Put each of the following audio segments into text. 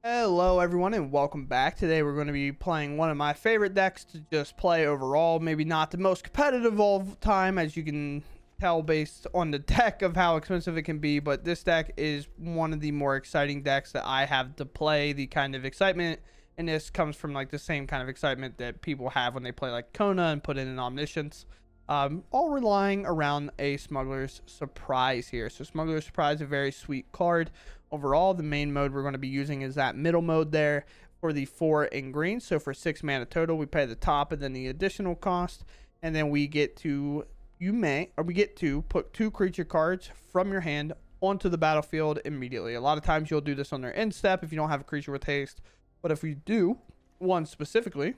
Hello everyone and welcome back. Today we're going to be playing one of my favorite decks to just play overall. Maybe not the most competitive all time, as you can tell based on the deck of how expensive it can be, but this deck is one of the more exciting decks that I have to play. The kind of excitement in this comes from like the same kind of excitement that people have when they play like Kona and put in an Omniscience. All relying around a Smuggler's Surprise here. So Smuggler's Surprise is a very sweet card. Overall, the main mode we're going to be using is that middle mode there for the 4 in green. So for 6 mana total, we pay the top and then the additional cost, and then we get to put 2 creature cards from your hand onto the battlefield immediately. A lot of times you'll do this on their end step if you don't have a creature with haste, but if we do one specifically,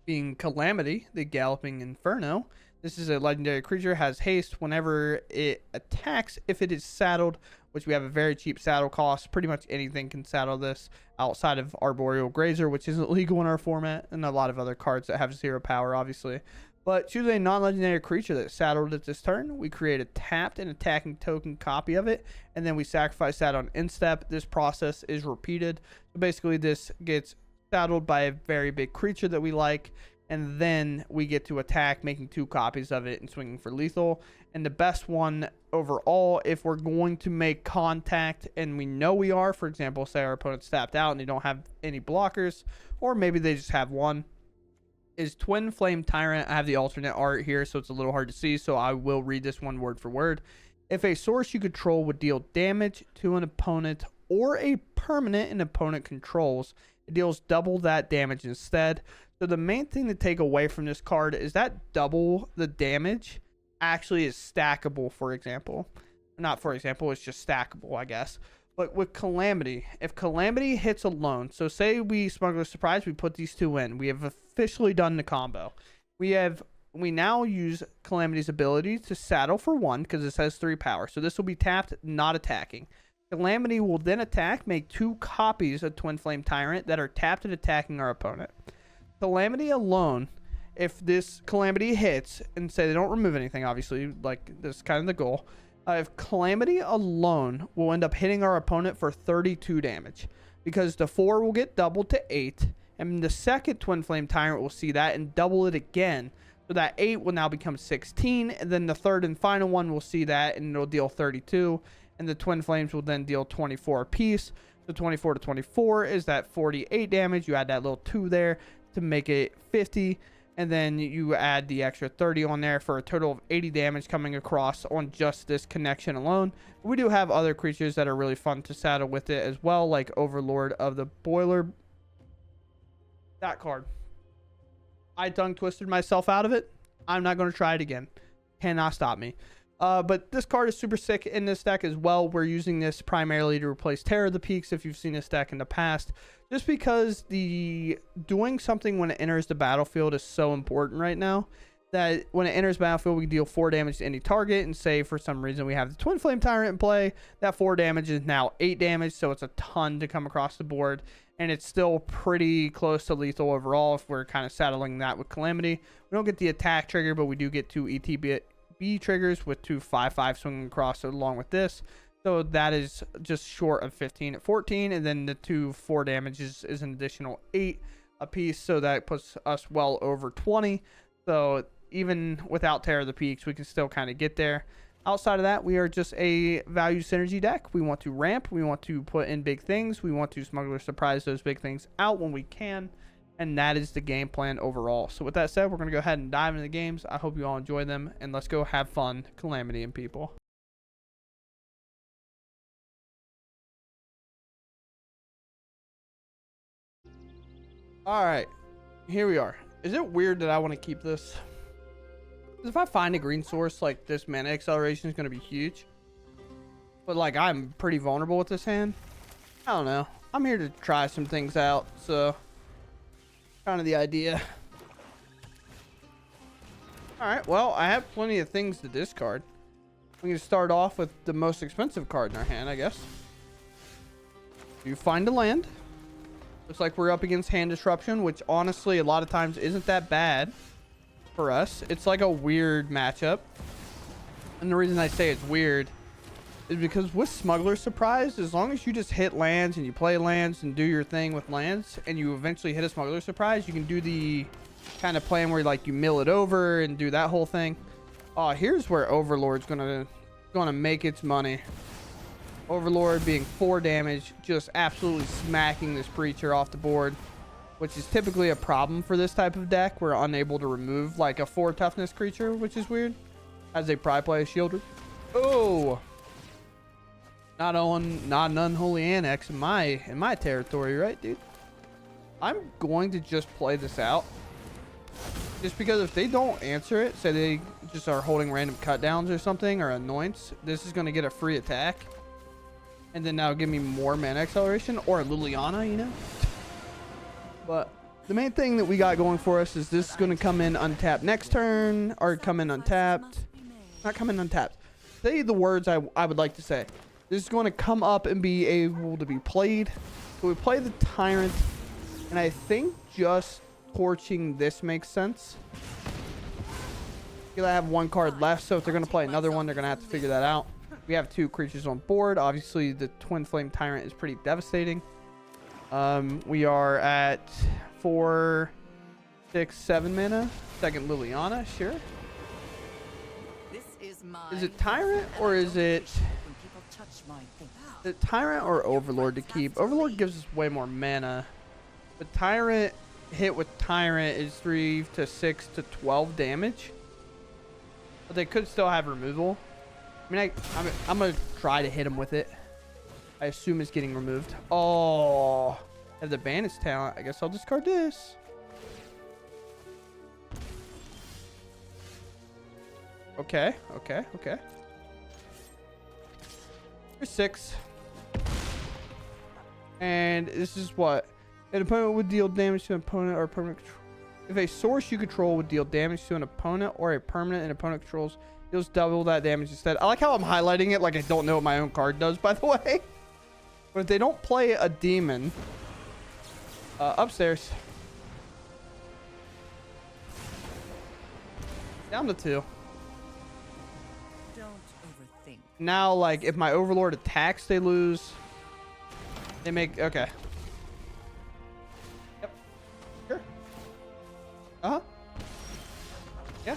being Calamity, the Galloping Inferno. This is a legendary creature, has haste whenever it attacks if it is saddled, which we have a very cheap saddle cost. Pretty much anything can saddle this outside of Arboreal Grazer, which isn't legal in our format, and a lot of other cards that have 0 power, obviously. But choose a non-legendary creature that's saddled at this turn. We create a tapped and attacking token copy of it, and then we sacrifice that on end step. This process is repeated. So basically, this gets saddled by a very big creature that we like, and then we get to attack, making 2 copies of it and swinging for lethal. And the best one overall, if we're going to make contact, and we know we are, for example, say our opponent's tapped out and they don't have any blockers, or maybe they just have one, is Twinflame Tyrant. I have the alternate art here, so it's a little hard to see, so I will read this one word for word. If a source you control would deal damage to an opponent or a permanent an opponent controls, it deals double that damage instead. So the main thing to take away from this card is that double the damage actually is stackable, for example. Not for example, it's just stackable, I guess. But with Calamity, if Calamity hits alone, so say we Smuggler Surprise, we put these 2 in. We have officially done the combo. We now use Calamity's ability to saddle for 1 because it has 3 power. So this will be tapped, not attacking. Calamity will then attack, make 2 copies of Twinflame Tyrant that are tapped and attacking our opponent. Calamity alone, if this Calamity hits, and say they don't remove anything, obviously, like this is kind of the goal, if Calamity alone will end up hitting our opponent for 32 damage, because the 4 will get doubled to 8, and the second Twinflame Tyrant will see that and double it again, so that 8 will now become 16, and then the third and final one will see that and it'll deal 32, and the Twin Flames will then deal 24 apiece. So 24 to 24 is that 48 damage. You add that little 2 there to make it 50, and then you add the extra 30 on there for a total of 80 damage coming across on just this connection alone. We do have other creatures that are really fun to saddle with it as well, like Overlord of the Boiler. That card, I tongue twisted myself out of it. I'm not going to try it again. Cannot stop me. But this card is super sick in this deck as well. We're using this primarily to replace Terror of the Peaks if you've seen this deck in the past, just because the doing something when it enters the battlefield is so important right now, that when it enters battlefield, we deal 4 damage to any target, and say for some reason we have the Twinflame Tyrant in play, that 4 damage is now 8 damage, so it's a ton to come across the board, and it's still pretty close to lethal overall if we're kind of saddling that with Calamity. We don't get the attack trigger, but we do get 2 ETB triggers with 2 5/5 swinging across along with this, so that is just short of 15 at 14, and then the 2 4 damage is an additional 8 a piece, so that puts us well over 20. So even without Terror of the Peaks, we can still kind of get there. Outside of that, we are just a value synergy deck. We want to ramp, we want to put in big things, we want to Smuggler Surprise those big things out when we can, and that is the game plan overall. So with that said, we're going to go ahead and dive into the games. I hope you all enjoy them, and let's go have fun Calamity and people. Alright, here we are. Is it weird that I want to keep this? Because if I find a green source, like this mana acceleration is going to be huge. But like I'm pretty vulnerable with this hand. I don't know. I'm here to try some things out, so kind of the idea. Alright, well, I have plenty of things to discard. We can start off with the most expensive card in our hand, I guess. You find a land. Looks like we're up against hand disruption, which honestly a lot of times isn't that bad for us. It's like a weird matchup. And the reason I say it's weird is because with Smuggler Surprise, as long as you just hit lands and you play lands and do your thing with lands, and you eventually hit a Smuggler Surprise, you can do the kind of plan where like you mill it over and do that whole thing. Oh, here's where Overlord's gonna make its money. Overlord being 4 damage, just absolutely smacking this creature off the board, which is typically a problem for this type of deck. We're unable to remove like a 4 toughness creature, which is weird, as they probably play a Shieldred. Oh, not an unholy annex in my territory, right, dude? I'm going to just play this out, just because if they don't answer it, say they just are holding random cut downs or something, or annoyance, this is going to get a free attack, and then that'll give me more mana acceleration, or a Liliana, you know. But the main thing that we got going for us is this is going to come in untapped next turn, or come in untapped. Not come in untapped. Say the words I would like to say. This is going to come up and be able to be played. So we play the Tyrant, and I think just torching this makes sense. I have 1 card left, so if they're going to play another one, they're going to have to figure that out. We have 2 creatures on board. Obviously, the Twinflame Tyrant is pretty devastating. We are at 4, 6, 7 mana. Second Liliana, sure. Is it Tyrant or is it Tyrant or Overlord to keep? Overlord gives us way more mana, but Tyrant hit with Tyrant is 3 to 6 to 12 damage. But they could still have removal. I mean, I'm gonna try to hit him with it. I assume it's getting removed. Oh, I have the Banish talent. I guess I'll discard this. Okay. Here's 6. And this is what? An opponent would deal damage to an opponent or permanent control. If a source you control would deal damage to an opponent or a permanent an opponent controls, deals double that damage instead. I like how I'm highlighting it like I don't know what my own card does, by the way. But if they don't play a demon, upstairs. Down to 2. Don't overthink. Now, like, if my Overlord attacks, they lose. They make... Okay. Yep. Sure. Uh-huh. Yeah.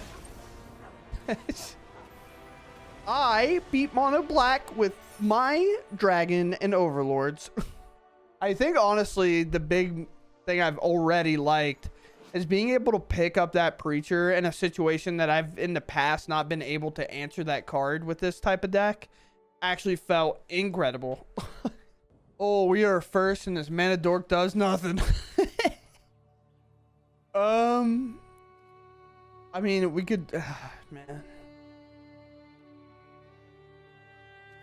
I beat Mono Black with my dragon and Overlords. I think, honestly, the big thing I've already liked is being able to pick up that Preacher in a situation that I've in the past not been able to answer that card with this type of deck. Actually felt incredible. Oh, we are first and this Mana Dork does nothing. I mean, we could... man.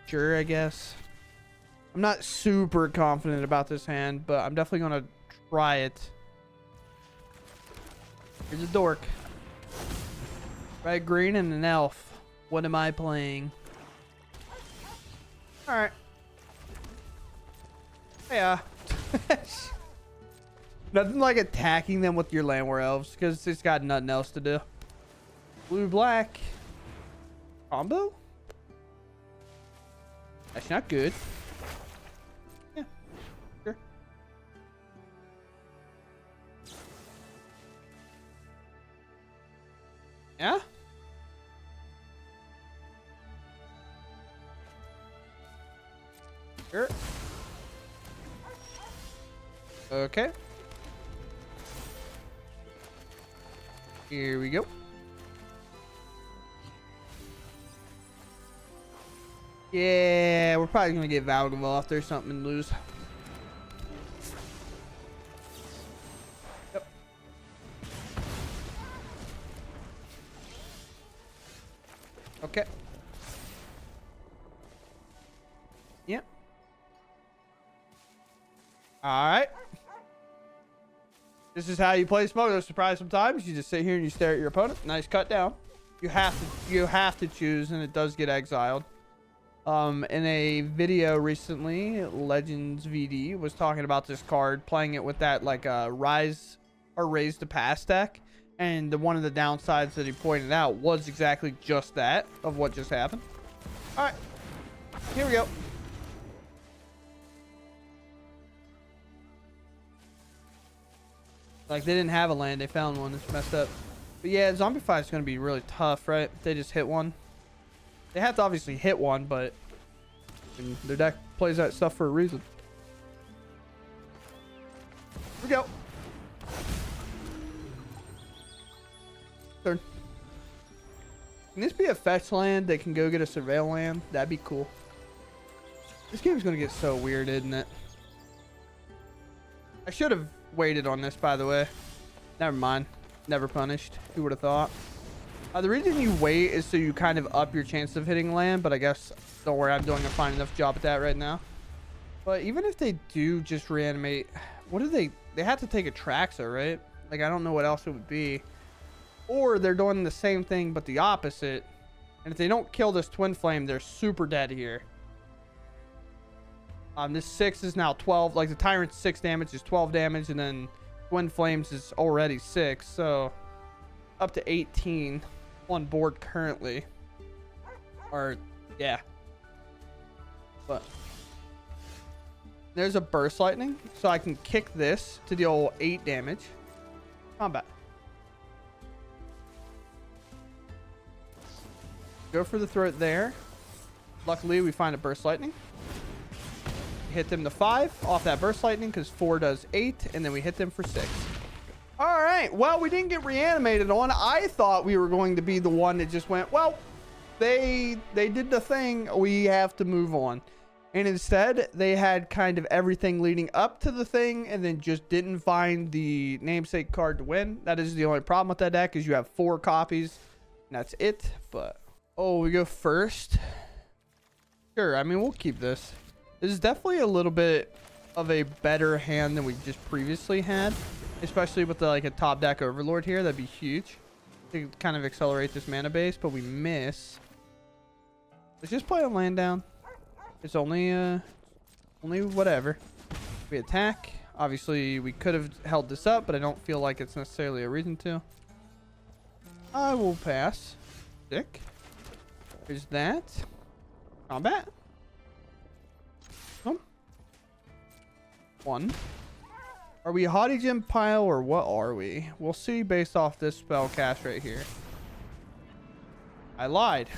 Sure, I guess. I'm not super confident about this hand, but I'm definitely going to try it. Here's a Dork. Red, green, and an elf. What am I playing? Alright. Yeah. Nothing like attacking them with your Llanowar Elves, because it's got nothing else to do. Blue, black. Combo? That's not good. Yeah, sure. Yeah? Sure. Okay. Here we go. Yeah, we're probably gonna get Vaultborn off there something and lose. Yep. Okay. Yep. All right. This is how you play Smuggler Surprise sometimes. You just sit here and you stare at your opponent. Nice cut down. You have to choose, and it does get exiled. In a video recently, Legends VD was talking about this card, playing it with that like rise or raise to pass deck, and one of the downsides that he pointed out was exactly just that of what just happened. All right. Here we go. Like, they didn't have a land. They found one. It's messed up. But yeah, Zombify is going to be really tough, right? If they just hit one. They have to obviously hit one, but I mean, their deck plays that stuff for a reason. Here we go. Turn. Can this be a fetch land? They can go get a surveil land. That'd be cool. This game's going to get so weird, isn't it? I should have waited on this, by the way. Never mind. Never punished. Who would have thought? The reason you wait is so you kind of up your chance of hitting land, but I guess, don't worry, I'm doing a fine enough job at that right now. But even if they do just reanimate, what do they have to take a Traxa, right? Like, I don't know what else it would be. Or they're doing the same thing, but the opposite. And if they don't kill this Twinflame, they're super dead here. This 6 is now 12. Like, the Tyrant's 6 damage is 12 damage, and then Twinflame's is already 6. So, up to 18 on board currently. Or, yeah. But there's a Burst Lightning, so I can kick this to deal 8 damage. Combat. Go for the throat there. Luckily, we find a Burst Lightning. Hit them to 5 off that Burst Lightning because 4 does 8, and then we hit them for 6. All right. Well, we didn't get reanimated on. I thought we were going to be the one that just went, well, they did the thing. We have to move on. And instead, they had kind of everything leading up to the thing and then just didn't find the namesake card to win. That is the only problem with that deck is you have 4 copies, and that's it. But, oh, we go first. Sure. I mean, we'll keep this. This is definitely a little bit of a better hand than we just previously had, especially with like a top deck Overlord here. That'd be huge to kind of accelerate this mana base, but we miss. Let's just play a land down. It's only whatever. We attack. Obviously, we could have held this up, but I don't feel like it's necessarily a reason to. I will pass. Sick. There's that. Combat. 1. Are we Haughty Gem Pile or what are we? We'll see based off this spell cast right here. I lied.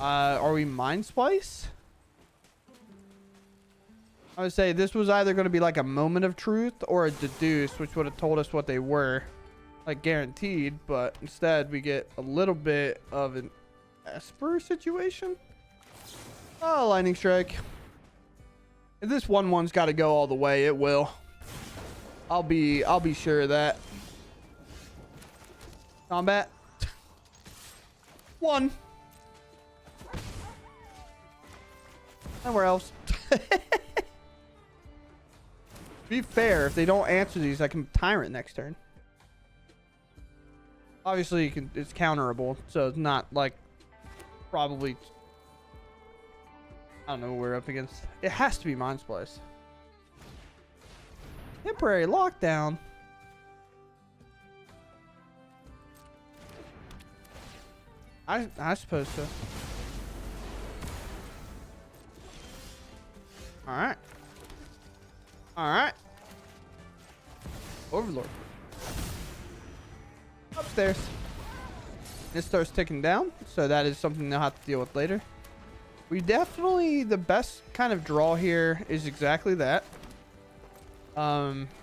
Are we Mind Splice? I would say this was either going to be like a Moment of Truth or a Deduce, which would have told us what they were. Like guaranteed, but instead we get a little bit of an Esper situation. Oh, Lightning Strike. If this 1/1's got to go all the way, it will. I'll be sure of that. Combat. 1. Nowhere else. Be fair, if they don't answer these, I can Tyrant next turn. Obviously, it's counterable, so it's not like probably. I don't know what we're up against. It has to be Mind Splice. Temporary lockdown. I suppose so. Alright. Alright. Overlord. Upstairs. This starts ticking down, so that is something they'll have to deal with later. We definitely, the best kind of draw here is exactly that.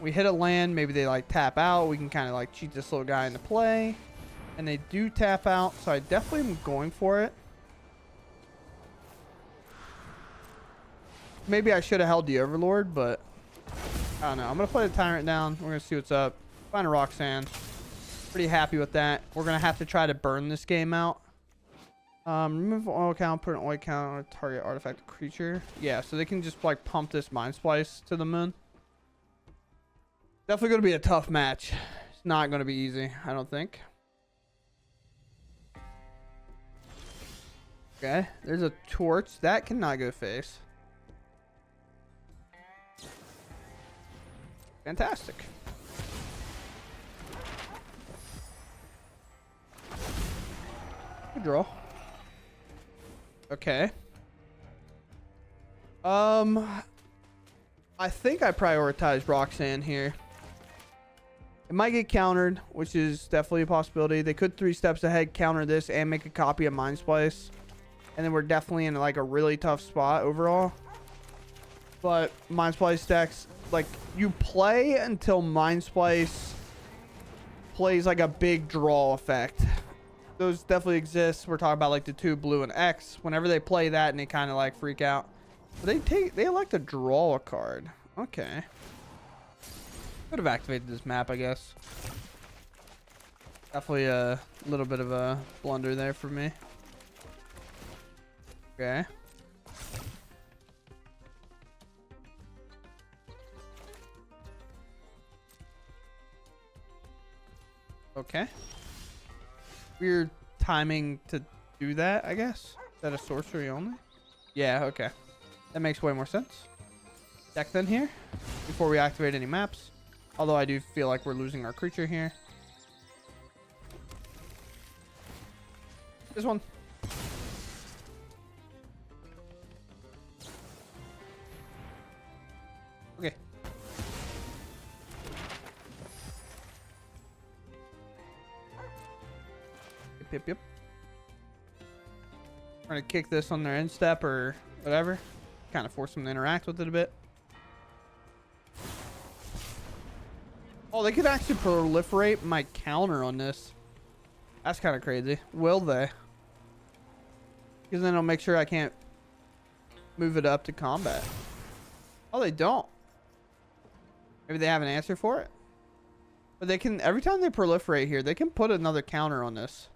We hit a land, maybe they like tap out. We can kind of like cheat this little guy into play. And they do tap out, so I definitely am going for it. Maybe I should have held the Overlord, but I don't know. I'm going to play the Tyrant down. We're going to see what's up. Find a Roxanne. Pretty happy with that. We're going to have to try to burn this game out. Remove oil count, put an oil count on a target artifact creature. Yeah, so they can just like pump this Mind Splice to the moon. Definitely going to be a tough match. It's not going to be easy, I don't think. Okay, there's a torch. That cannot go face. Fantastic. Good draw. Okay. I think I prioritize Roxanne here. It might get countered, which is definitely a possibility. They could 3 steps ahead counter this and make a copy of Mind Splice. And then we're definitely in like a really tough spot overall. But Mind Splice decks, like, you play until Mind Splice plays like a big draw effect. Those definitely exist. We're talking about like the 2 blue and X. Whenever they play that and they kind of like freak out. But they elect to draw a card. Okay. Could have activated this map, I guess. Definitely a little bit of a blunder there for me. Okay. Okay. Weird timing to do that, I guess. Is that a sorcery only? Yeah, okay. That makes way more sense. Deck then here before we activate any maps. Although I do feel like we're losing our creature here. This one. Okay. Yep. Trying to kick this on their end step or whatever. Kind of force them to interact with it a bit. Oh, they could actually proliferate my counter on this. That's kind of crazy. Will they? Because then it'll make sure I can't move it up to combat. Oh, they don't. Maybe they have an answer for it. But they can, every time they proliferate here, they can put another counter on this.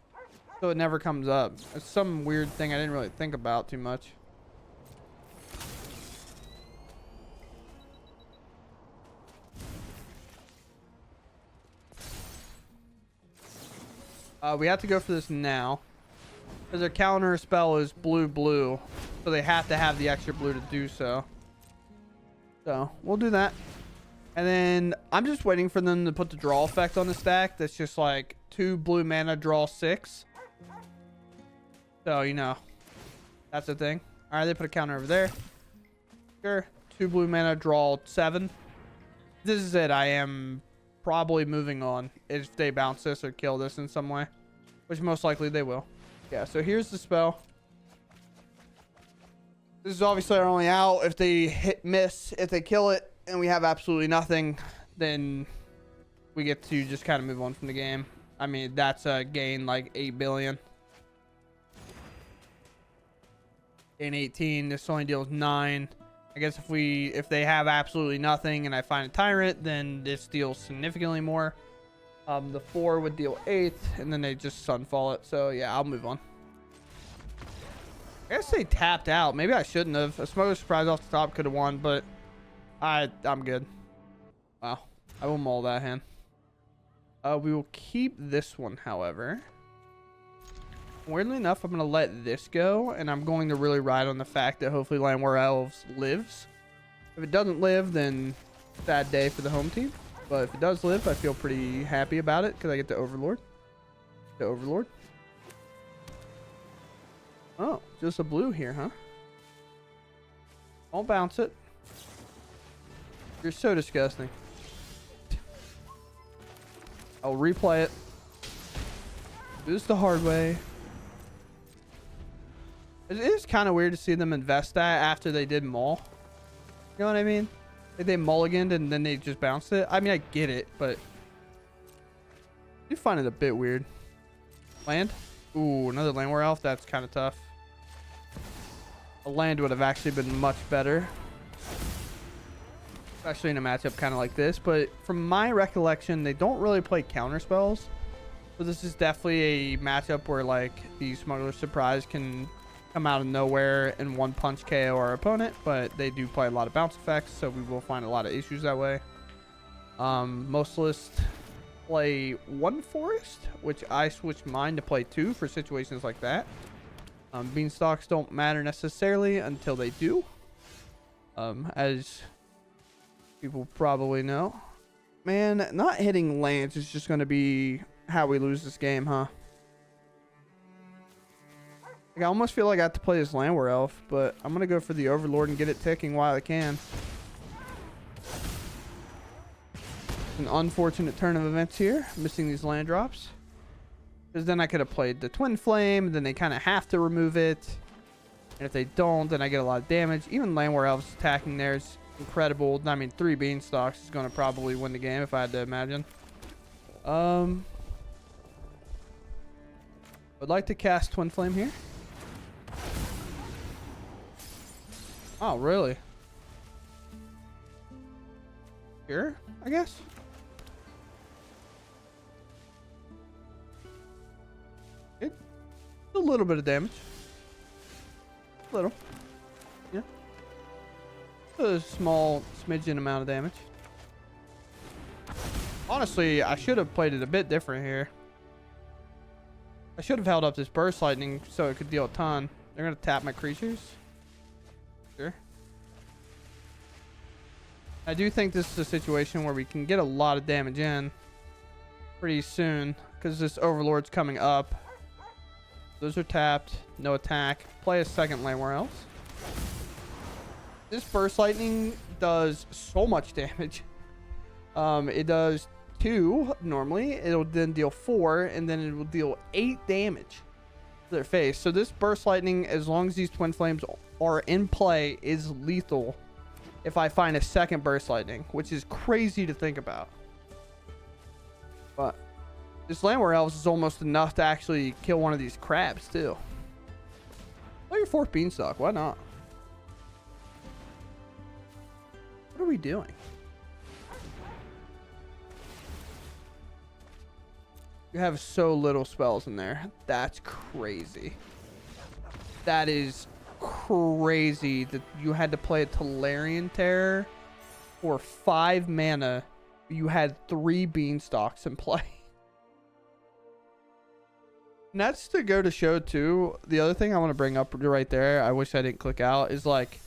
So it never comes up. It's some weird thing I didn't really think about too much. We have to go for this now. Because their counter spell is blue. So they have to have the extra blue to do so. So we'll do that. And then I'm just waiting for them to put the draw effect on the stack. That's just like 2 blue mana, draw 6. So, you know, that's the thing. All right, they put a counter over there. Sure. 2 blue mana, draw 7. This is it. I am probably moving on if they bounce this or kill this in some way, which most likely they will. Yeah, so here's the spell. This is obviously our only out. If they miss, if they kill it and we have absolutely nothing, then we get to just kind of move on from the game. I mean, that's a gain like 8 billion. Gain 18. This only deals 9. I guess if they have absolutely nothing and I find a tyrant, then this deals significantly more. The 4 would deal 8, and then they just sunfall it. So yeah, I'll move on. I guess they tapped out. Maybe I shouldn't have. A Smuggler Surprise off the top could have won, but I'm good. Wow, I will maul that hand. We will keep this one, however. Weirdly enough, I'm going to let this go, and I'm going to really ride on the fact that hopefully Llanowar Elves lives. If it doesn't live, then sad day for the home team. But if it does live, I feel pretty happy about it because I get the Overlord. Oh, just a blue here, huh? I'll bounce it. You're so disgusting. I'll replay it. Do this the hard way. It is kind of weird to see them invest that after they did maul. You know what I mean? Like they mulliganed and then they just bounced it. I mean, I get it, but you find it a bit weird. Land? Ooh, another Llanowar Elf. That's kind of tough. A land would have actually been much better, especially in a matchup kind of like this. But from my recollection, they don't really play counter spells. So this is definitely a matchup where like the Smuggler Surprise can come out of nowhere and one punch KO our opponent, but they do play a lot of bounce effects, so we will find a lot of issues that way. Most lists play 1 forest, which I switch mine to play 2 for situations like that. Beanstalks don't matter necessarily until they do, as people probably know. Man, not hitting lands is just going to be how we lose this game, huh? Like, I almost feel like I have to play this Llanowar Elf, but I'm going to go for the Overlord and get it ticking while I can. An unfortunate turn of events here, missing these land drops. Because then I could have played the Twinflame, and then they kind of have to remove it. And if they don't, then I get a lot of damage. Even Llanowar Elves attacking there is incredible. I mean, 3 Beanstalks is going to probably win the game if I had to imagine. Would like to cast Twinflame here. Oh, really? Here, I guess. It's a little bit of damage. A little. Yeah. A small smidgen amount of damage. Honestly, I should have played it a bit different here. I should have held up this Burst Lightning so it could deal a ton. They're going to tap my creatures. Sure. I do think this is a situation where we can get a lot of damage in pretty soon because this Overlord's coming up. Those are tapped. No attack. Play a second Llanowar Elves. This Burst Lightning does so much damage. It does 2 normally. It'll then deal 4, and then it will deal 8 damage to their face. So this Burst Lightning, as long as these Twin Flames are in play, is lethal if I find a second Burst Lightning, which is crazy to think about. But this Llanowar Elves is almost enough to actually kill one of these crabs, too. Play your 4th Beanstalk. Why not? What are we doing? You have so little spells in there. That's crazy. That is crazy that you had to play a Tolarian Terror for 5 mana. You had 3 Beanstalks in play. And that's to go to show too. The other thing I want to bring up right there, I wish I didn't click out, is like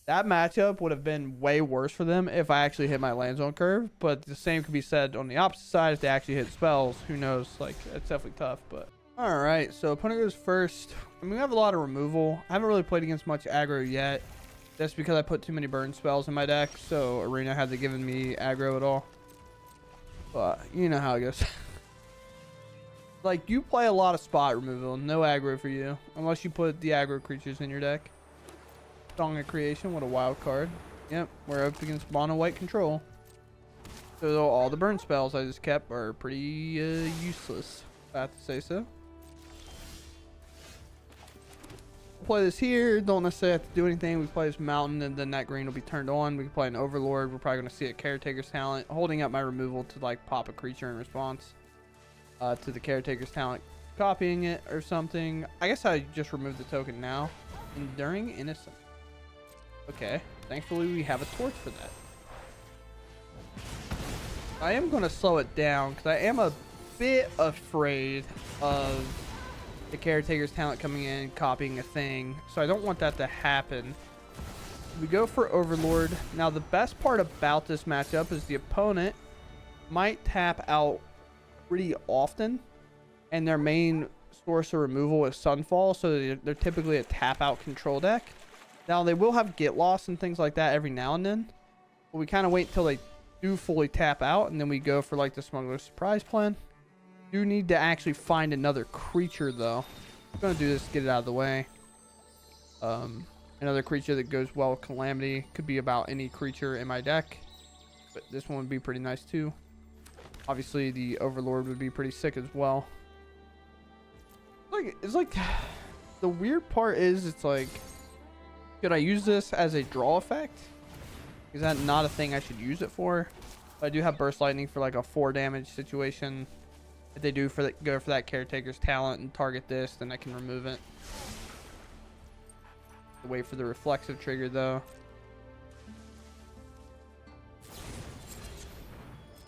that matchup would have been way worse for them if I actually hit my land zone curve. But the same could be said on the opposite side if they actually hit spells. Who knows? Like, it's definitely tough. But all right, so opponent goes first. I mean, we have a lot of removal. I haven't really played against much aggro yet. That's because I put too many burn spells in my deck, so Arena hasn't given me aggro at all. But you know how it goes. Like, you play a lot of spot removal, no aggro for you, unless you put the aggro creatures in your deck. Song of Creation, what a wild card. Yep, we're up against mono white control. So all the burn spells I just kept are pretty useless, if I have to say so. We'll play this here, don't necessarily have to do anything. We play this mountain and then that green will be turned on. We can play an Overlord. We're probably going to see a Caretaker's Talent, holding up my removal to like pop a creature in response to the Caretaker's Talent, copying it or something. I guess I just removed the token now. Enduring Innocence. Okay, thankfully we have a torch for that. I am going to slow it down because I am a bit afraid of the Caretaker's Talent coming in and copying a thing, so I don't want that to happen. We go for Overlord. Now the best part about this matchup is the opponent might tap out pretty often, and their main source of removal is Sunfall, so they're typically a tap out control deck. Now they will have Get Lost and things like that every now and then, but we kind of wait until they do fully tap out, and then we go for like the Smuggler surprise plan. Do need to actually find another creature though. I'm gonna do this to get it out of the way. Another creature that goes well with Calamity. Could be about any creature in my deck, but this one would be pretty nice too. Obviously the Overlord would be pretty sick as well. It's like the weird part is, it's like, could I use this as a draw effect? Is that not a thing I should use it for? But I do have Burst Lightning for like a 4 damage situation. If they do go for that Caretaker's Talent and target this, then I can remove it. Wait for the reflexive trigger though.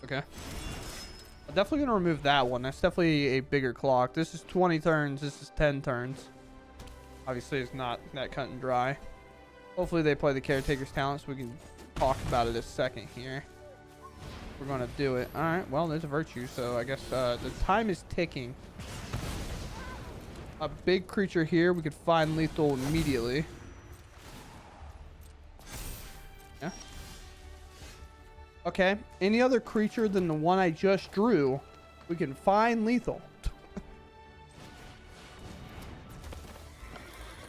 Okay. I'm definitely going to remove that one. That's definitely a bigger clock. This is 20 turns. This is 10 turns. Obviously, it's not that cut and dry. Hopefully, they play the Caretaker's Talent so we can talk about it a second here. We're going to do it. All right. Well, there's a Virtue, so I guess the time is ticking. a big creature here, we could find lethal immediately. Yeah. Okay. Any other creature than the one I just drew, we can find lethal.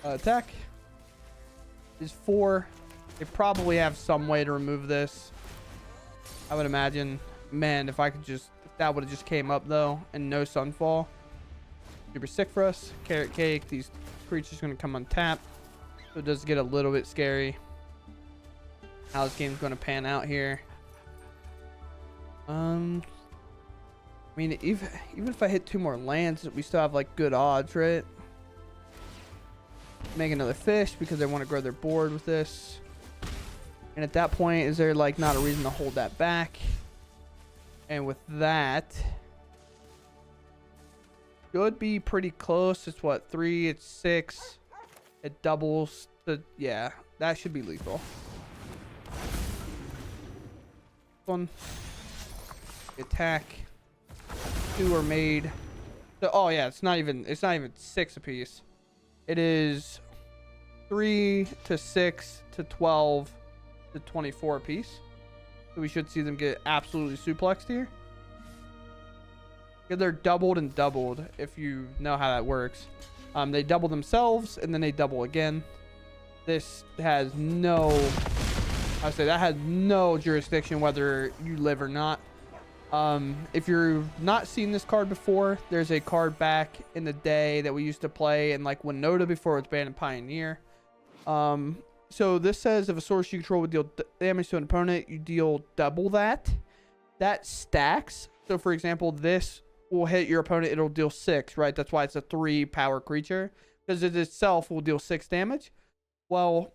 Attack is 4. They probably have some way to remove this, I would imagine. Man, if I could just, if that would have just came up though, and no Sunfall. Super sick for us. Carrot cake. These creatures going to come untapped, so it does get a little bit scary. How this game's going to pan out here. I mean, even if I hit 2 more lands, we still have like good odds, right? Make another fish because they want to grow their board with this. And at that point, is there like not a reason to hold that back? And with that, should be pretty close. It's what, 3? It's 6. It doubles. Yeah, that should be lethal. One attack. 2 are made. So, oh yeah, it's not even 6 apiece. It is 3 to 6 to 12 to 24 apiece. So we should see them get absolutely suplexed here. They're doubled and doubled, if you know how that works. They double themselves and then they double again. This has no, I would say that has no jurisdiction whether you live or not. If you're not seen this card before, there's a card back in the day that we used to play in like Winota before it was banned in Pioneer. So this says if a source you control would deal damage to an opponent, you deal double that. That stacks. So for example, this will hit your opponent, it'll deal 6, right? That's why it's a 3 power creature, because it itself will deal 6 damage. Well,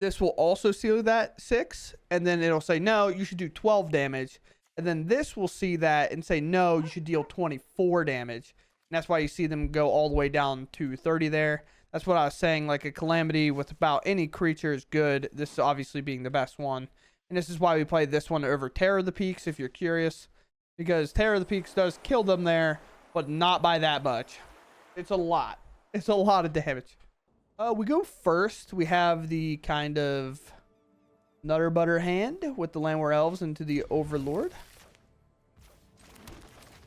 this will also seal that 6, and then it'll say no, you should do 12 damage. And then this will see that and say, no, you should deal 24 damage. And that's why you see them go all the way down to 30 there. That's what I was saying. Like a Calamity with about any creature is good. This obviously being the best one. And this is why we play this one over Terror of the Peaks, if you're curious. Because Terror of the Peaks does kill them there, but not by that much. It's a lot. It's a lot of damage. We go first. We have the kind of Nutter Butter hand with the Llanowar Elves into the Overlord.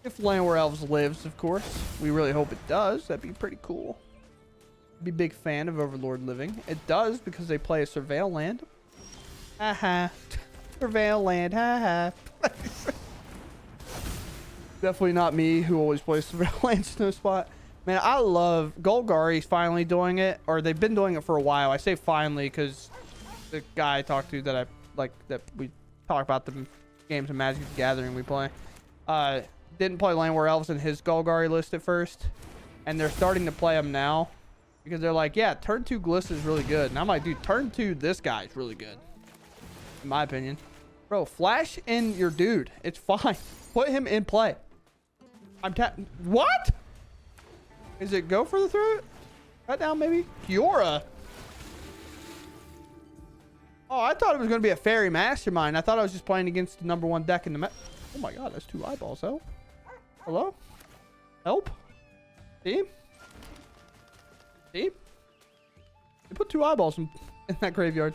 If Llanowar Elves lives, of course. We really hope it does. That'd be pretty cool. Be a big fan of Overlord living. It does because they play a Surveil land. Haha. Surveil land. Haha. Definitely not me who always plays Surveil lands in no spot. Man, I love Golgari's finally doing it, or they've been doing it for a while. I say finally because the guy I talked to that I like, that we talk about the games of Magic the Gathering we play, didn't play Llanowar Elves in his Golgari list at first, and they're starting to play them now because they're like, yeah, turn 2 Gliss is really good, and I'm like, dude, turn 2 this guy is really good, in my opinion. Bro, flash in your dude. It's fine. Put him in play. I'm what? Is it go for the throat? Cut down, maybe? Kiora. Oh, I thought it was going to be a fairy mastermind. I thought I was just playing against the #1 deck in the oh my god, that's 2 eyeballs. Help. Hello? Help? Team? Team? They put 2 eyeballs in that graveyard.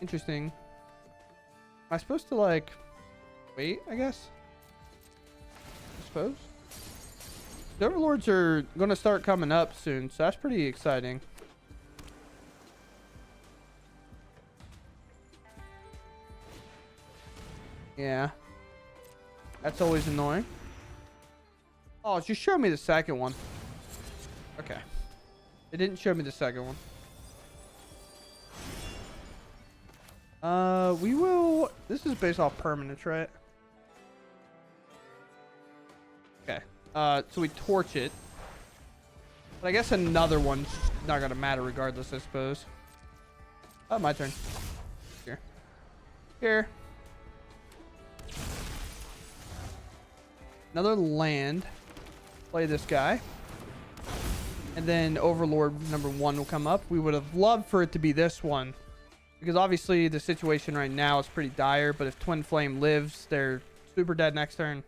Interesting. Am I supposed to, like, wait, I guess? I suppose. The Overlords are going to start coming up soon, so that's pretty exciting. Yeah. That's always annoying. Oh, just show me the second one. Okay. It didn't show me the second one. We will... This is based off permanents, right? Okay. So we torch it. But I guess another one's not going to matter regardless, I suppose. Oh, my turn. Here. Here. Another land. Play this guy. And then Overlord #1 will come up. We would have loved for it to be this one, because obviously the situation right now is pretty dire, but if Twinflame lives, they're super dead next turn.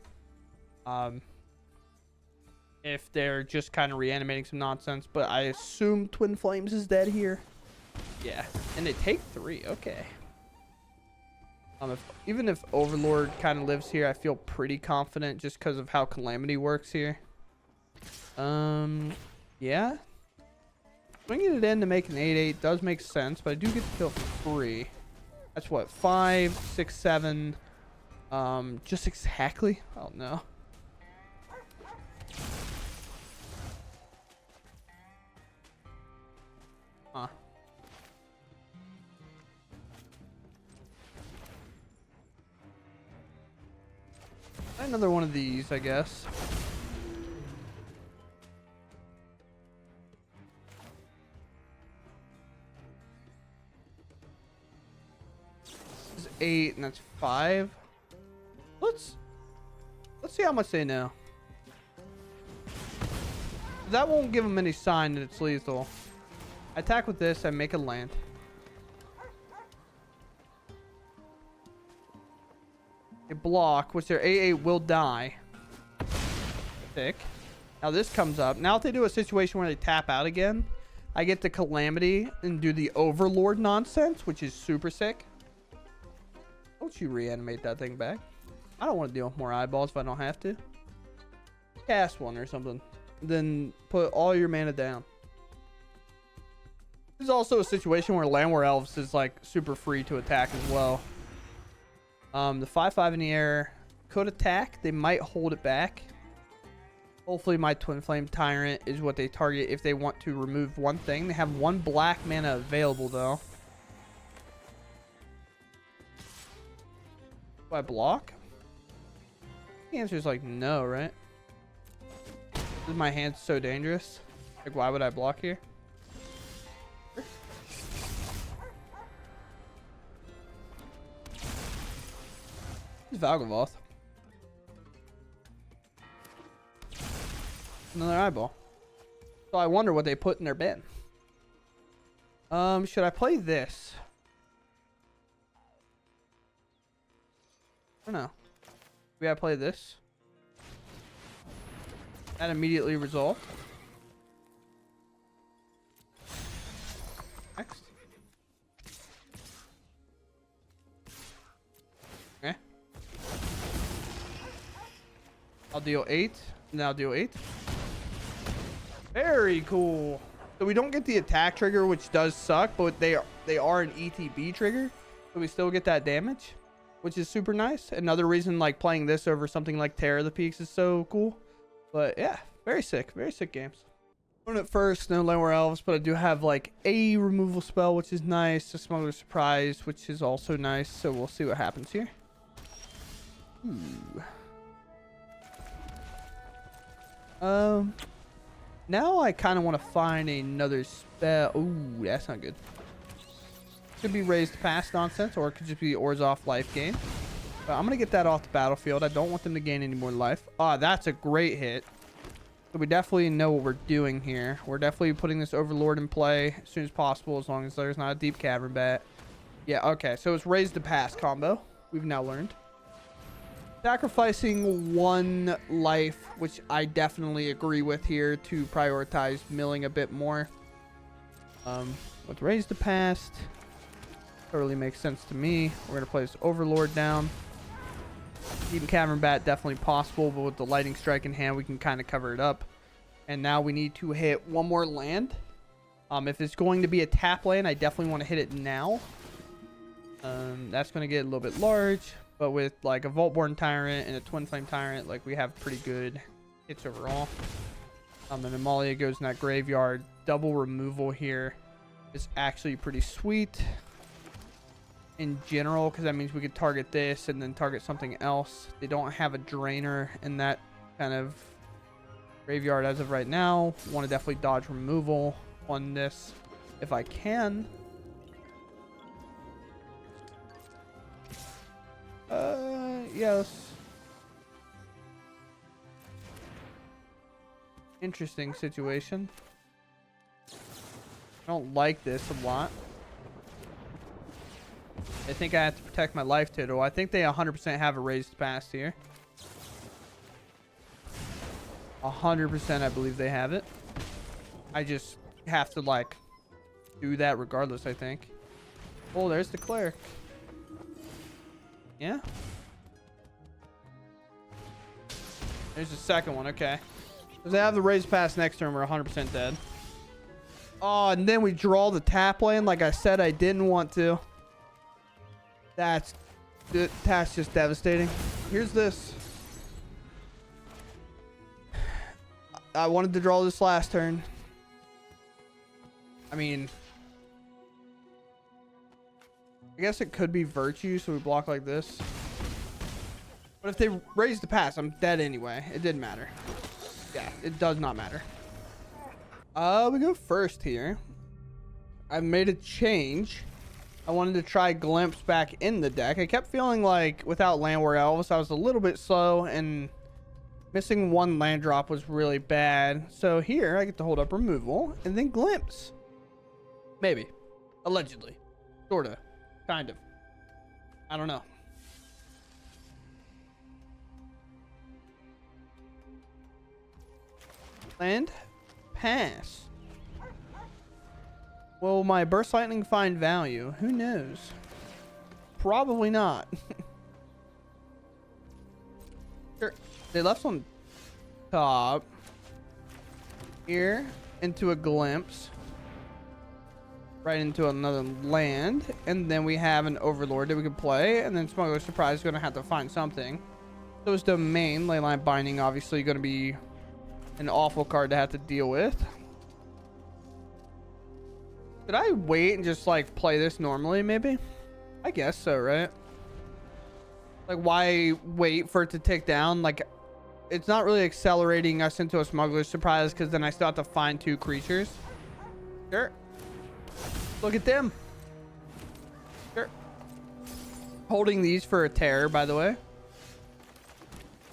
if they're just kind of reanimating some nonsense. But I assume Twin Flames is dead here. Yeah, and they take 3. Okay. Even if Overlord kind of lives here, I feel pretty confident just because of how Calamity works here. Yeah. Swinging it in to make an 8/8 does make sense, but I do get to kill 3. That's what, 5, 6, 7. Just exactly. Oh no. Huh. Another one of these, I guess. This is 8 and that's 5. Let's see how much they know. That won't give them any sign that it's lethal. I attack with this, I make a land. A block, which their 8/8 will die. Sick. Now this comes up. Now if they do a situation where they tap out again, I get the Calamity and do the Overlord nonsense, which is super sick. Don't you reanimate that thing back? I don't want to deal with more eyeballs if I don't have to. Cast one or something. Then put all your mana down. This is also a situation where Llanowar Elves is like super free to attack as well. The 5/5 in the air could attack. They might hold it back. Hopefully my Twinflame Tyrant is what they target if they want to remove one thing. They have 1 black mana available though. Do I block? The answer is like no, right? Is my hand so dangerous? Like why would I block here? It's Valgavoth. Another eyeball. So I wonder what they put in their bin. Should I play this? I don't know. We gotta play this. That immediately resolved. Next. Okay. I'll deal 8. Now deal 8. Very cool. So we don't get the attack trigger, which does suck, but they are an ETB trigger, so we still get that damage, which is super nice. Another reason like playing this over something like Terror of the Peaks is so cool. But yeah, very sick games. At first, no Llanowar Elves, but I do have like a removal spell, which is nice. A Smuggler Surprise, which is also nice. So we'll see what happens here. Ooh. Now I kind of want to find another spell. Ooh, that's not good. Could be raised past nonsense, or it could just be Orzhov life gain. But I'm going to get that off the battlefield. I don't want them to gain any more life. Ah, that's a great hit. So we definitely know what we're doing here. We're definitely putting this Overlord in play as soon as possible, as long as there's not a deep cavern bat. Yeah, okay. So it's raised to pass combo. We've now learned. Sacrificing 1 life, which I definitely agree with here, to prioritize milling a bit more. With raise to past, totally makes sense to me. We're gonna place Overlord down. Even Cavern Bat definitely possible, but with the Lightning Strike in hand, we can kind of cover it up. And now we need to hit 1 more land. If it's going to be a tap land, I definitely want to hit it now. That's going to get a little bit large. But with like a Vaultborn Tyrant and a Twinflame Tyrant, like we have pretty good hits overall. And Amalia goes in that graveyard. Double removal here is actually pretty sweet in general, because that means we could target this and then target something else. They don't have a drainer in that kind of graveyard as of right now. Want to definitely dodge removal on this if I can. Yes. Interesting situation. I don't like this a lot. I think I have to protect my life total. I think they 100% have a raised pass here. 100% I believe they have it. I just have to like do that regardless, I think. Oh, there's the cleric. Yeah. There's the second one. Okay. Because they have the raise pass next turn, we're 100% dead. Oh, and then we draw the tap lane like I said I didn't want to. That's just devastating. Here's this. I wanted to draw this last turn. I mean, I guess it could be virtue, so we block like this. But if they raise the pass, I'm dead anyway. It didn't matter. Yeah, it does not matter. We go first here. I made a change. I wanted to try Glimpse back in the deck. I kept feeling like without Llanowar Elves, I was a little bit slow, and missing one land drop was really bad. So here, I get to hold up removal, and then Glimpse. Maybe. Allegedly. Sorta. Kind of. I don't know. Land. Pass. Will my Burst Lightning find value? Who knows? Probably not. Sure. They left on top. Here. Into a Glimpse. Right into another land. And then we have an Overlord that we can play. And then Smuggler Surprise is going to have to find something. So is Domain. Leyline Binding obviously going to be an awful card to have to deal with. Could I wait and just like play this normally maybe? I guess so, right? Like why wait for it to tick down? Like it's not really accelerating us into a Smuggler Surprise because then I still have to find two creatures. Sure. Look at them. Sure. Holding these for a terror, by the way.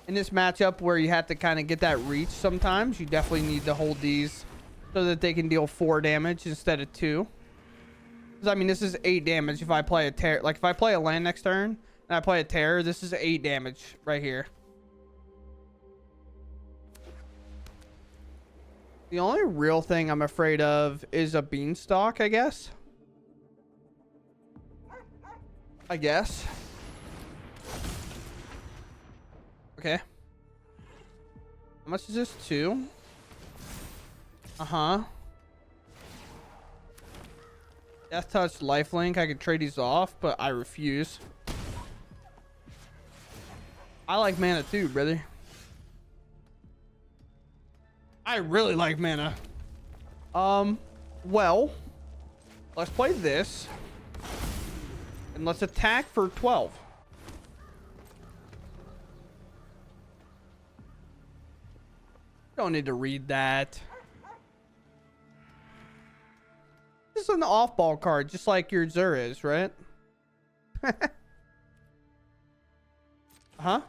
In this matchup where you have to kind of get that reach sometimes, you definitely need to hold these so that they can deal 4 damage instead of 2. Because, I mean, this is 8 damage if I play a terror. Like, if I play a land next turn and I play a terror, this is 8 damage right here. The only real thing I'm afraid of is a Beanstalk, I guess. Okay. How much is this? 2? Uh-huh. Death Touch, Lifelink. I could trade these off, but I refuse. I like mana too, brother. I really like mana. Well, let's play this. And let's attack for 12. Don't need to read that. This is an off-ball card, just like your Zur is, right? Huh?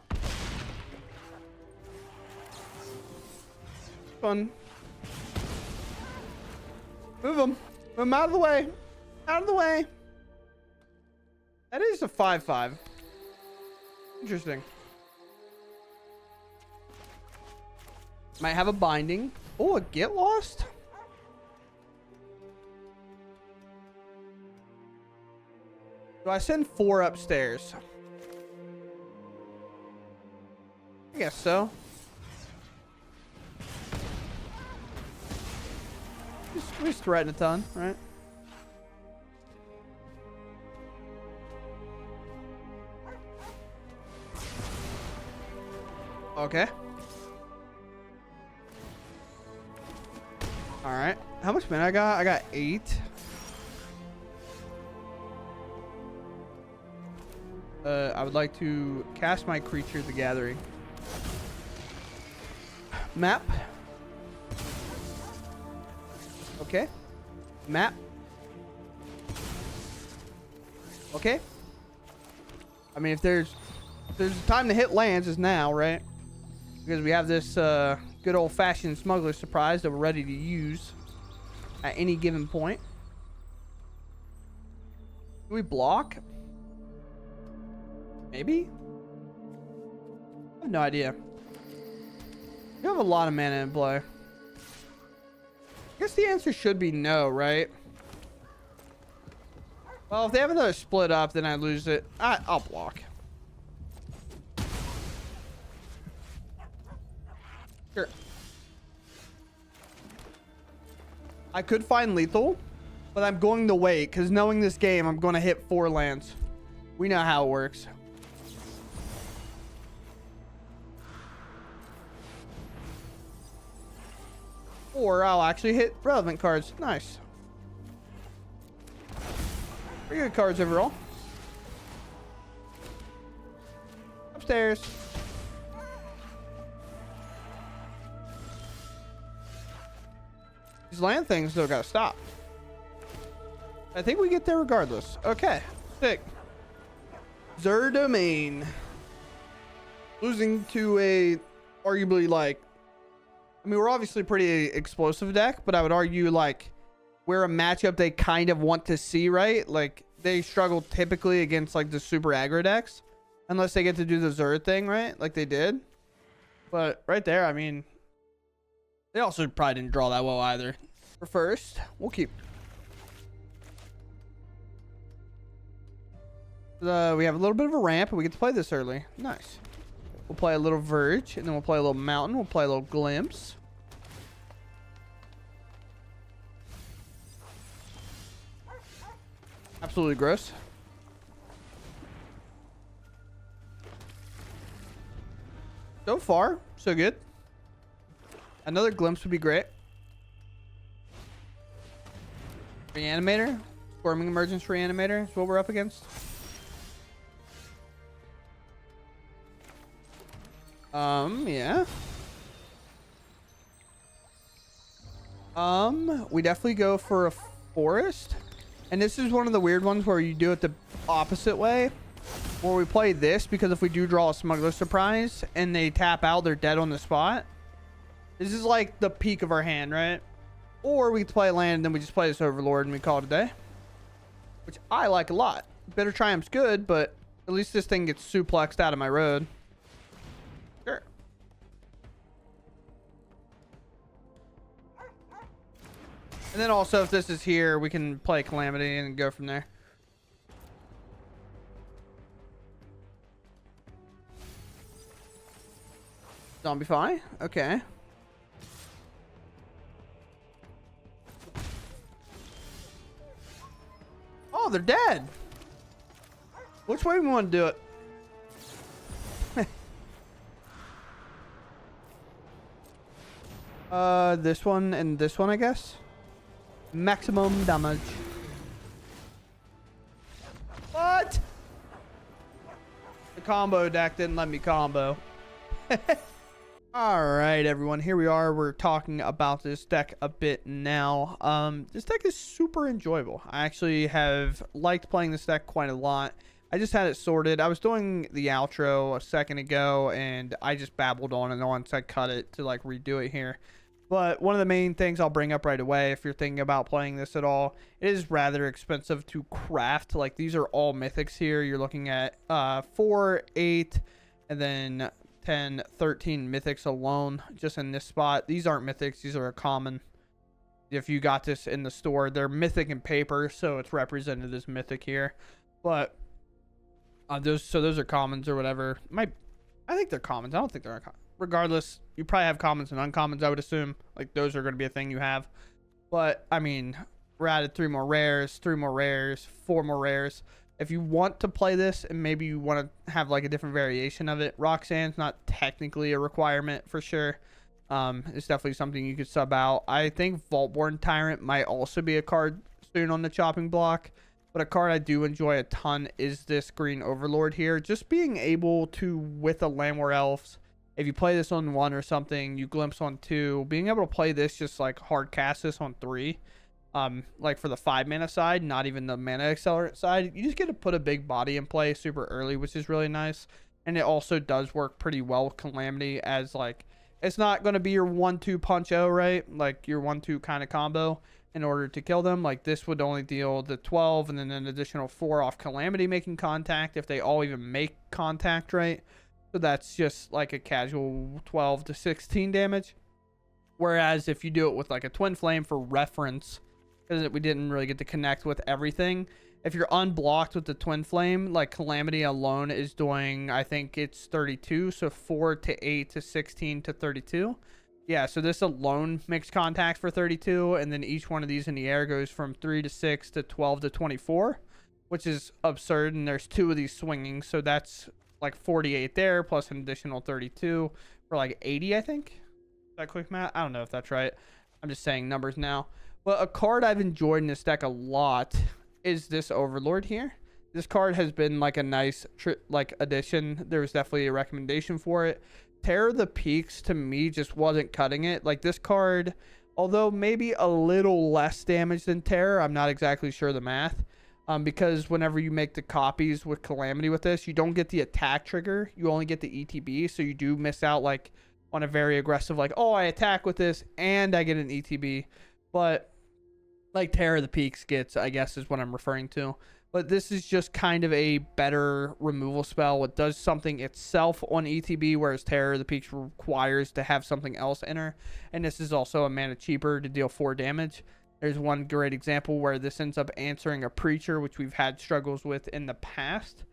Fun. Move him. Move him out of the way. Out of the way. That is a 5/5. Interesting. Might have a binding. Oh, a Get Lost? Do I send 4 upstairs? I guess so. Just threaten a ton, right? Okay. All right. How much mana I got? I got 8. I would like to cast my creature, the Gathering. Map. Okay. Map. Okay. I mean, if there's time to hit lands, is now, right? Because we have this good old-fashioned Smuggler Surprise that we're ready to use at any given point. Do we block? Maybe? I have no idea. You have a lot of mana in play. I guess the answer should be no, right? Well, if they have another split up, then I lose it. I'll block. Sure. I could find lethal, but I'm going to wait because knowing this game, I'm going to hit 4 lands. We know how it works. Or I'll actually hit relevant cards. Nice. Pretty good cards overall. Upstairs. These land things though gotta stop. I think we get there regardless. Okay. Sick. Zur domain. Losing to a arguably like, I mean, we're obviously pretty explosive deck, but I would argue like we're a matchup they kind of want to see, right? Like they struggle typically against like the super aggro decks unless they get to do the Zerd thing, right? Like they did. But right there, I mean, they also probably didn't draw that well either. For first, we'll keep. We have a little bit of a ramp and we get to play this early. Nice. We'll play a little Verge and then we'll play a little Mountain. We'll play a little Glimpse. Absolutely gross. So far, so good. Another Glimpse would be great. Reanimator. Squirming Emergence Reanimator is what we're up against. Yeah. We definitely go for a forest. And this is one of the weird ones where you do it the opposite way. Where we play this because if we do draw a Smuggler Surprise and they tap out, they're dead on the spot. This is like the peak of our hand, right? Or we play land and then we just play this Overlord and we call it a day. Which I like a lot. Bitter Triumph's good, but at least this thing gets suplexed out of my road. Sure. And then also if this is here, we can play Calamity and go from there. Zombify? Okay. Oh, they're dead. Which way we want to do it? This one and this one, I guess. Maximum damage. What? The combo deck didn't let me combo. All right, everyone, here we are. We're talking about this deck a bit now. This deck is super enjoyable. I actually have liked playing this deck quite a lot. I just had it sorted. I was doing the outro a second ago and I just babbled on and on, so I cut it to like redo it here. But one of the main things I'll bring up right away, if you're thinking about playing this at all, it is rather expensive to craft. Like these are all mythics here. You're looking at 4, 8, and then 10, 13 mythics alone just in this spot. These aren't mythics. These are a common. If you got this in the store, they're mythic in paper, so it's represented as mythic here. But those are commons or whatever. I think they're commons. I don't think they're uncommon. Regardless, you probably have commons and uncommons, I would assume. Like those are going to be a thing you have. But I mean, we're added 3 more rares, 3 more rares, 4 more rares. If you want to play this and maybe you want to have like a different variation of it, Roxanne's not technically a requirement for sure. It's definitely something you could sub out. I think Vaultborn Tyrant might also be a card soon on the chopping block. But a card I do enjoy a ton is this green Overlord here. Just being able to, with the Llanowar Elves, if you play this on 1 or something, you glimpse on 2, being able to play this just like hard cast this on 3. Like for the 5 mana side, not even the mana accelerant side, you just get to put a big body in play super early, which is really nice. And it also does work pretty well with Calamity, as like it's not going to be your 1-2 punch-o, right? Like your 1-2 kind of combo in order to kill them. Like this would only deal the 12 and then an additional 4 off Calamity making contact if they all even make contact, right? So that's just like a casual 12 to 16 damage. Whereas if you do it with like a Twin Flame for reference, because we didn't really get to connect with everything. If you're unblocked with the Twin Flame, like Calamity alone is doing, I think it's 32. So 4 to 8 to 16 to 32. Yeah, so this alone makes contact for 32. And then each one of these in the air goes from 3 to 6 to 12 to 24, which is absurd. And there's 2 of these swinging. So that's like 48 there, plus an additional 32 for like 80, I think. Is that quick math? I don't know if that's right. I'm just saying numbers now. But a card I've enjoyed in this deck a lot is this Overlord here. This card has been like a nice addition. There was definitely a recommendation for it. Terror of the Peaks to me just wasn't cutting it. Like this card, although maybe a little less damage than Terror, I'm not exactly sure the math. Because whenever you make the copies with Calamity with this, you don't get the attack trigger. You only get the ETB, so you do miss out like on a very aggressive, like, oh, I attack with this and I get an ETB. But like Terror of the Peaks gets, I guess is what I'm referring to. But this is just kind of a better removal spell. It does something itself on ETB, whereas Terror of the Peaks requires to have something else enter. And this is also a mana cheaper to deal 4 damage. There's one great example where this ends up answering a Preacher, which we've had struggles with in the past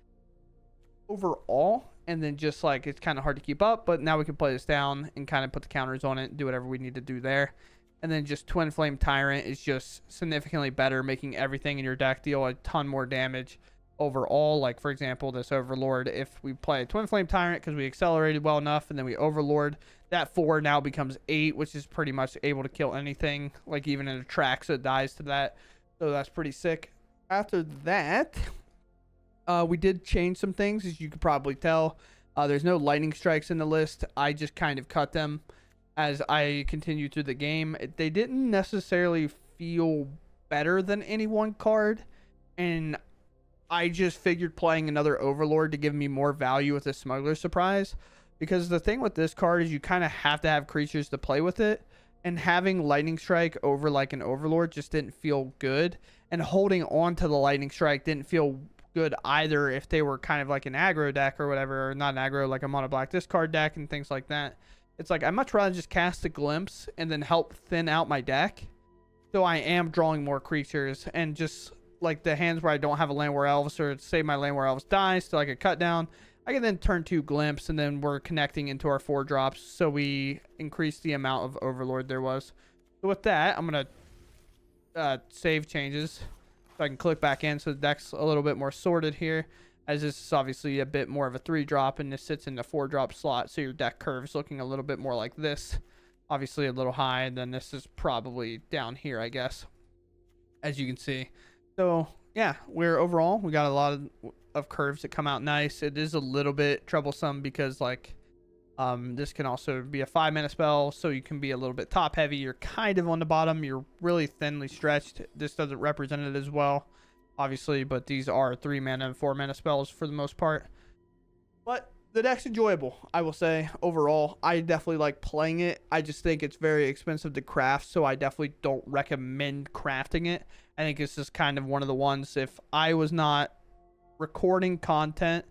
overall. And then just like it's kind of hard to keep up, but now we can play this down and kind of put the counters on it and do whatever we need to do there. And then just Twinflame Tyrant is just significantly better, making everything in your deck deal a ton more damage overall. Like, for example, this Overlord, if we play a Twinflame Tyrant because we accelerated well enough and then we Overlord, that 4 now becomes 8, which is pretty much able to kill anything, like even in a track, so it dies to that. So that's pretty sick. After that, we did change some things, as you could probably tell. There's no lightning strikes in the list. I just kind of cut them as I continue through the game. They didn't necessarily feel better than any one card, and I just figured playing another Overlord to give me more value with a Smuggler Surprise, because the thing with this card is you kind of have to have creatures to play with it, and having Lightning Strike over like an Overlord just didn't feel good, and holding on to the Lightning Strike didn't feel good either if they were kind of like an aggro deck or whatever, or not an aggro, like a mono black discard deck and things like that. It's like I'd much rather just cast a Glimpse and then help thin out my deck, so I am drawing more creatures. And just like the hands where I don't have a Llanowar Elves, or say my Llanowar Elves dies to like a cut down, I can then turn 2 Glimpse, and then we're connecting into our 4 drops, so we increase the amount of Overlord there was. So with that, I'm gonna save changes so I can click back in, so the deck's a little bit more sorted here, as this is obviously a bit more of a 3-drop, and this sits in the 4-drop slot, so your deck curve's looking a little bit more like this. Obviously a little high, and then this is probably down here, I guess, as you can see. So yeah, we got a lot of curves that come out nice. It is a little bit troublesome because like this can also be a 5-mana spell, so you can be a little bit top heavy. You're kind of on the bottom, you're really thinly stretched. This doesn't represent it as well, obviously, but these are 3-mana and 4-mana spells for the most part. But the deck's enjoyable, I will say. Overall, I definitely like playing it. I just think it's very expensive to craft, so I definitely don't recommend crafting it. I think this is kind of one of the ones, if I was not recording content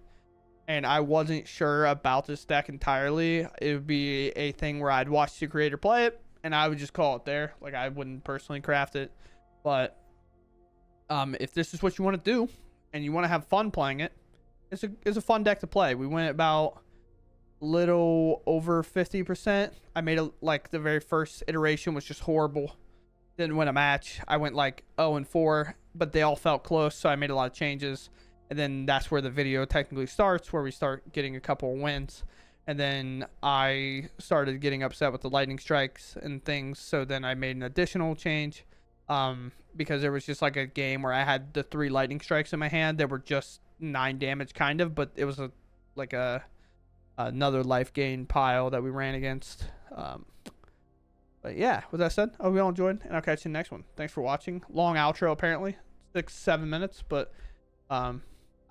and I wasn't sure about this deck entirely, it would be a thing where I'd watch the creator play it and I would just call it there. Like, I wouldn't personally craft it. But if this is what you want to do and you want to have fun playing it, it's a fun deck to play. We went about little over 50%. I made like the very first iteration was just horrible. Didn't win a match. I went like 0-4, but they all felt close, so I made a lot of changes. And then that's where the video technically starts, where we start getting a couple of wins. And then I started getting upset with the lightning strikes and things, so then I made an additional change, because there was just like a game where I had the 3 lightning strikes in my hand that were just 9 damage kind of, but it was another life gain pile that we ran against. But yeah, with that said, I hope you all enjoyed, and I'll catch you in the next one. Thanks for watching. Long outro, apparently. 6-7 minutes, but I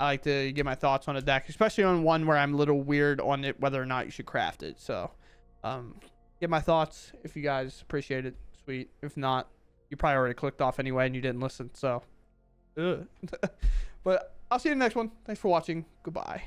like to get my thoughts on a deck, especially on one where I'm a little weird on it, whether or not you should craft it. So get my thoughts. If you guys appreciate it, sweet. If not, you probably already clicked off anyway and you didn't listen. So but I'll see you in the next one. Thanks for watching. Goodbye.